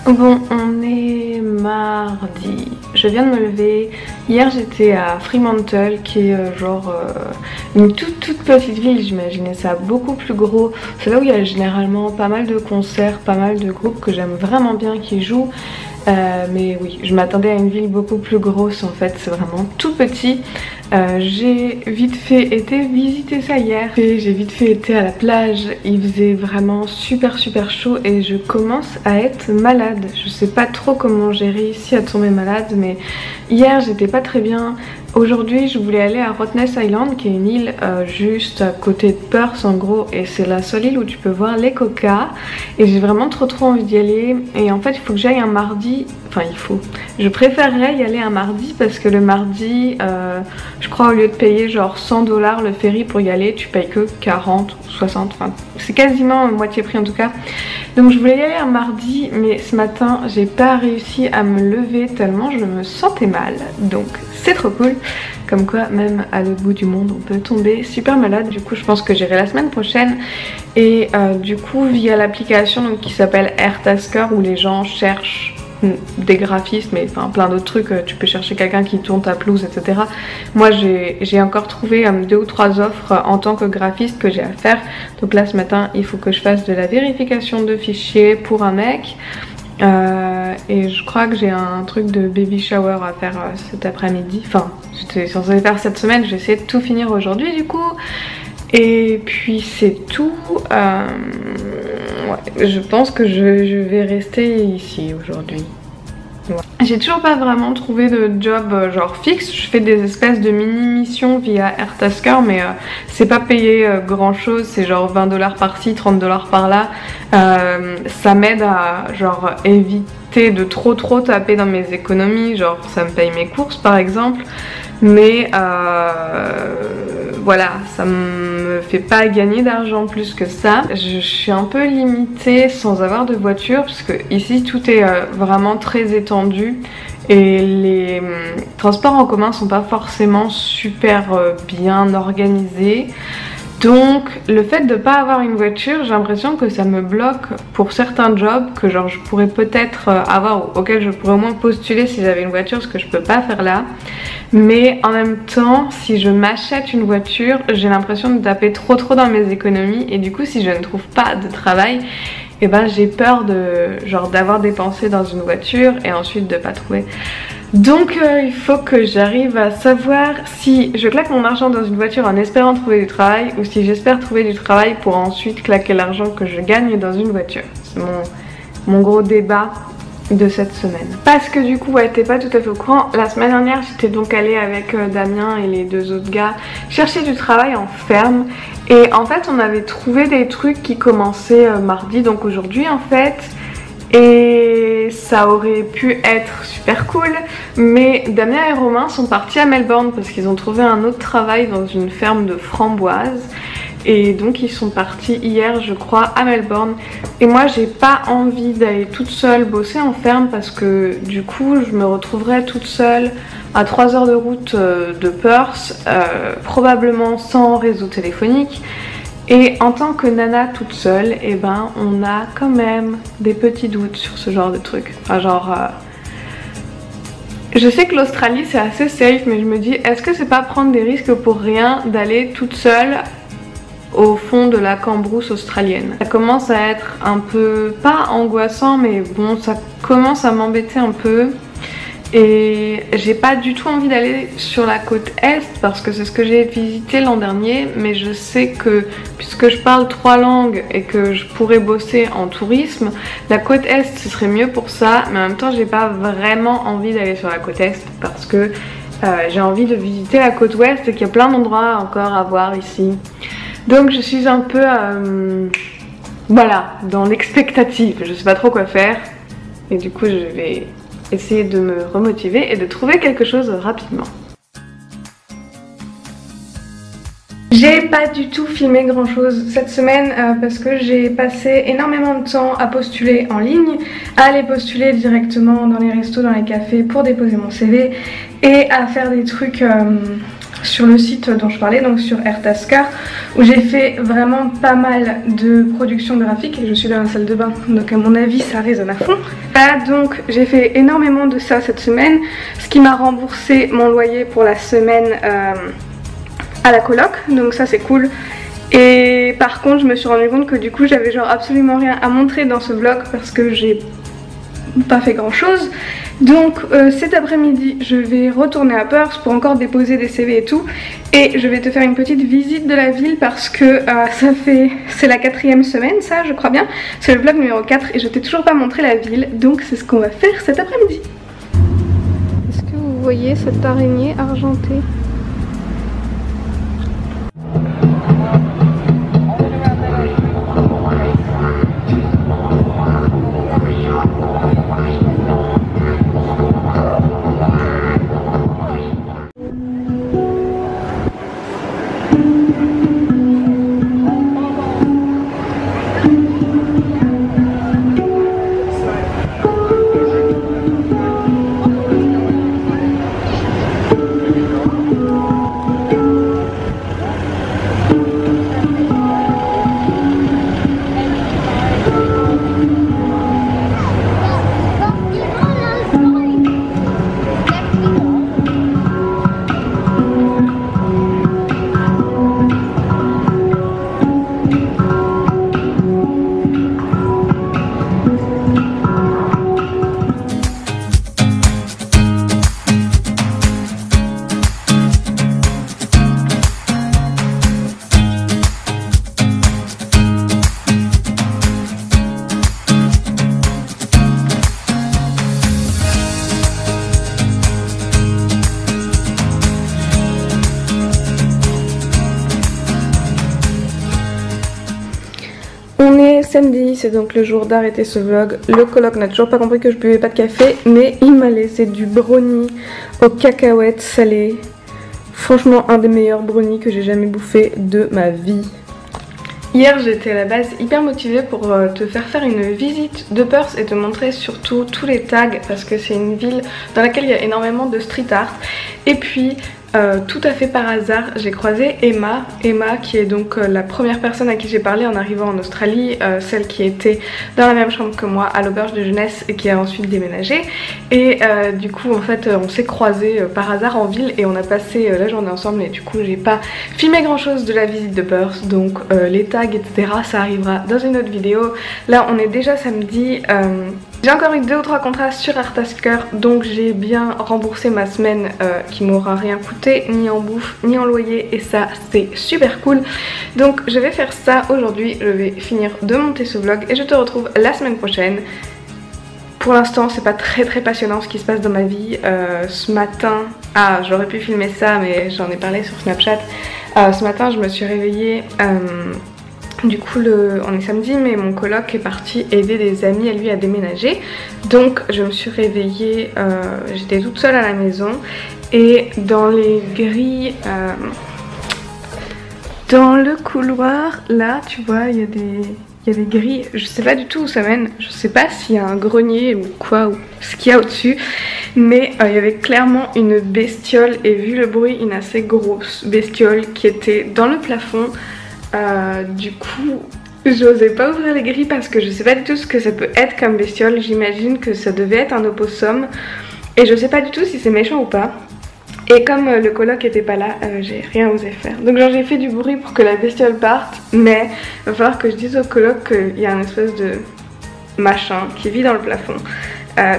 Bon, on est mardi. Je viens de me lever. Hier j'étais à Fremantle qui est une toute petite ville. J'imaginais ça beaucoup plus gros. C'est là où il y a généralement pas mal de concerts, pas mal de groupes que j'aime vraiment bien qui jouent. Mais oui, je m'attendais à une ville beaucoup plus grosse en fait, c'est vraiment tout petit. J'ai vite fait été visiter ça hier. J'ai vite fait été à la plage, il faisait vraiment super chaud et je commence à être malade. Je sais pas trop comment j'ai réussi à tomber malade, mais hier j'étais pas très bien. Aujourd'hui je voulais aller à Rottnest Island qui est une île juste à côté de Perth en gros, et c'est la seule île où tu peux voir les quokkas et j'ai vraiment trop envie d'y aller. Et en fait il faut que j'aille un mardi, je préférerais y aller un mardi parce que le mardi je crois au lieu de payer genre 100 $ le ferry pour y aller, tu payes que 40 ou 60, enfin c'est quasiment moitié prix en tout cas. Donc je voulais y aller un mardi, mais ce matin j'ai pas réussi à me lever tellement je me sentais mal, donc c'est trop cool. Comme quoi même à l'autre bout du monde on peut tomber super malade. Du coup je pense que j'irai la semaine prochaine. Et du coup via l'application qui s'appelle Airtasker, où les gens cherchent des graphistes, mais enfin plein d'autres trucs, tu peux chercher quelqu'un qui tourne ta pelouse, etc. Moi j'ai encore trouvé 2 ou 3 offres en tant que graphiste que j'ai à faire. Donc là ce matin il faut que je fasse de la vérification de fichiers pour un mec. Et je crois que j'ai un truc de baby shower à faire cet après-midi. Enfin, j'étais censée le faire cette semaine, je vais essayer de tout finir aujourd'hui du coup. Et puis c'est tout. Ouais, je pense que je vais rester ici aujourd'hui. Ouais. J'ai toujours pas vraiment trouvé de job genre fixe. Je fais des espèces de mini-missions via Airtasker, mais c'est pas payé grand chose. C'est genre 20 $ par-ci, 30 $ par-là. Ça m'aide à genre éviter de trop taper dans mes économies. Genre ça me paye mes courses par exemple. Mais voilà, ça me fait pas gagner d'argent plus que ça. Je suis un peu limitée sans avoir de voiture parce que ici tout est vraiment très étendu et les transports en commun sont pas forcément super bien organisés. Donc le fait de pas avoir une voiture, j'ai l'impression que ça me bloque pour certains jobs que genre je pourrais peut-être avoir, auxquels je pourrais au moins postuler si j'avais une voiture, ce que je peux pas faire là. Mais en même temps, si je m'achète une voiture, j'ai l'impression de taper trop dans mes économies, et du coup si je ne trouve pas de travail, et ben j'ai peur de genre d'avoir dépensé dans une voiture et ensuite de pas trouver. Donc il faut que j'arrive à savoir si je claque mon argent dans une voiture en espérant trouver du travail, ou si j'espère trouver du travail pour ensuite claquer l'argent que je gagne dans une voiture. C'est mon gros débat de cette semaine. Parce que du coup, ouais, t'es pas tout à fait au courant. La semaine dernière, j'étais donc allée avec Damien et les 2 autres gars chercher du travail en ferme. Et en fait, on avait trouvé des trucs qui commençaient mardi, donc aujourd'hui en fait. Et ça aurait pu être super cool, mais Damien et Romain sont partis à Melbourne parce qu'ils ont trouvé un autre travail dans une ferme de framboises. Et donc ils sont partis hier je crois à Melbourne. Et moi j'ai pas envie d'aller toute seule bosser en ferme parce que du coup je me retrouverais toute seule à 3 heures de route de Perth, probablement sans réseau téléphonique. Et en tant que nana toute seule, et ben on a quand même des petits doutes sur ce genre de truc. Enfin genre je sais que l'Australie c'est assez safe, mais je me dis est-ce que c'est pas prendre des risques pour rien d'aller toute seule au fond de la cambrousse australienne. Ça commence à être un peu, pas angoissant, mais bon ça commence à m'embêter un peu. Et j'ai pas du tout envie d'aller sur la côte est parce que c'est ce que j'ai visité l'an dernier, mais je sais que puisque je parle 3 langues et que je pourrais bosser en tourisme, la côte est ce serait mieux pour ça, mais en même temps j'ai pas vraiment envie d'aller sur la côte est parce que j'ai envie de visiter la côte ouest et qu'il y a plein d'endroits encore à voir ici. Donc je suis un peu voilà, dans l'expectative, je sais pas trop quoi faire et du coup je vais essayer de me remotiver et de trouver quelque chose rapidement. J'ai pas du tout filmé grand chose cette semaine parce que j'ai passé énormément de temps à postuler en ligne, à aller postuler directement dans les restos, dans les cafés pour déposer mon CV et à faire des trucs sur le site dont je parlais, donc sur Airtasker, où j'ai fait vraiment pas mal de production graphique et je suis dans la salle de bain, donc à mon avis ça résonne à fond. Là donc j'ai fait énormément de ça cette semaine, ce qui m'a remboursé mon loyer pour la semaine à la coloc, donc ça c'est cool. Et par contre je me suis rendu compte que du coup j'avais genre absolument rien à montrer dans ce vlog parce que j'ai pas fait grand chose. Donc cet après-midi je vais retourner à Perth pour encore déposer des CV et tout, et je vais te faire une petite visite de la ville parce que c'est la 4e semaine, ça je crois bien, c'est le vlog numéro 4 et je t'ai toujours pas montré la ville, donc c'est ce qu'on va faire cet après-midi. Est-ce que vous voyez cette araignée argentée? Samedi, c'est donc le jour d'arrêter ce vlog. Le coloc n'a toujours pas compris que je buvais pas de café, mais il m'a laissé du brownie aux cacahuètes salées. Franchement, un des meilleurs brownies que j'ai jamais bouffé de ma vie. Hier j'étais à la base hyper motivée pour te faire une visite de Perth et te montrer surtout tous les tags parce que c'est une ville dans laquelle il y a énormément de street art. Et puis tout à fait par hasard j'ai croisé Emma qui est donc la première personne à qui j'ai parlé en arrivant en Australie, celle qui était dans la même chambre que moi à l'auberge de jeunesse et qui a ensuite déménagé. Et du coup en fait on s'est croisés par hasard en ville et on a passé la journée ensemble, et du coup j'ai pas filmé grand chose de la visite de Perth, donc les tags etc ça arrivera dans une autre vidéo. Là on est déjà samedi. J'ai encore eu 2 ou 3 contrats sur Airtasker, donc j'ai bien remboursé ma semaine qui m'aura rien coûté, ni en bouffe, ni en loyer, et ça c'est super cool. Donc je vais faire ça aujourd'hui, je vais finir de monter ce vlog et je te retrouve la semaine prochaine. Pour l'instant c'est pas très passionnant ce qui se passe dans ma vie. Ce matin, j'aurais pu filmer ça mais j'en ai parlé sur Snapchat. Ce matin je me suis réveillée... Du coup on est samedi mais mon coloc est parti aider des amis à lui à déménager. Donc je me suis réveillée, j'étais toute seule à la maison et dans les grilles, dans le couloir là tu vois il y a des grilles, je sais pas du tout où ça mène, je sais pas s'il y a un grenier ou quoi, ou ce qu'il y a au dessus, mais il y avait clairement une bestiole, et vu le bruit une assez grosse bestiole qui était dans le plafond. Du coup j'osais pas ouvrir les grilles parce que je sais pas du tout ce que ça peut être comme bestiole. J'imagine que ça devait être un opossum et je sais pas du tout si c'est méchant ou pas. Et comme le coloc était pas là, j'ai rien osé faire. Donc genre j'ai fait du bruit pour que la bestiole parte, mais il va falloir que je dise au coloc qu'il y a un espèce de machin qui vit dans le plafond.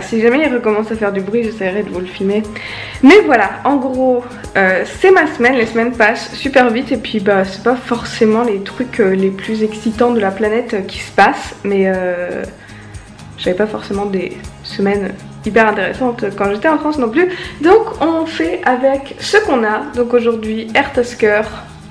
Si jamais il recommence à faire du bruit, j'essaierai de vous le filmer. Mais voilà, en gros, c'est ma semaine. Les semaines passent super vite et puis bah c'est pas forcément les trucs les plus excitants de la planète qui se passent. Mais j'avais pas forcément des semaines hyper intéressantes quand j'étais en France non plus. Donc on fait avec ce qu'on a. Donc aujourd'hui, Airtasker,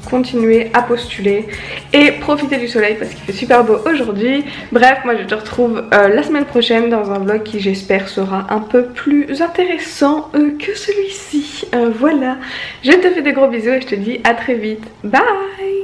continuer à postuler et profiter du soleil parce qu'il fait super beau aujourd'hui. Bref, moi je te retrouve la semaine prochaine dans un vlog qui j'espère sera un peu plus intéressant que celui-ci. Voilà, je te fais des gros bisous et je te dis à très vite. Bye.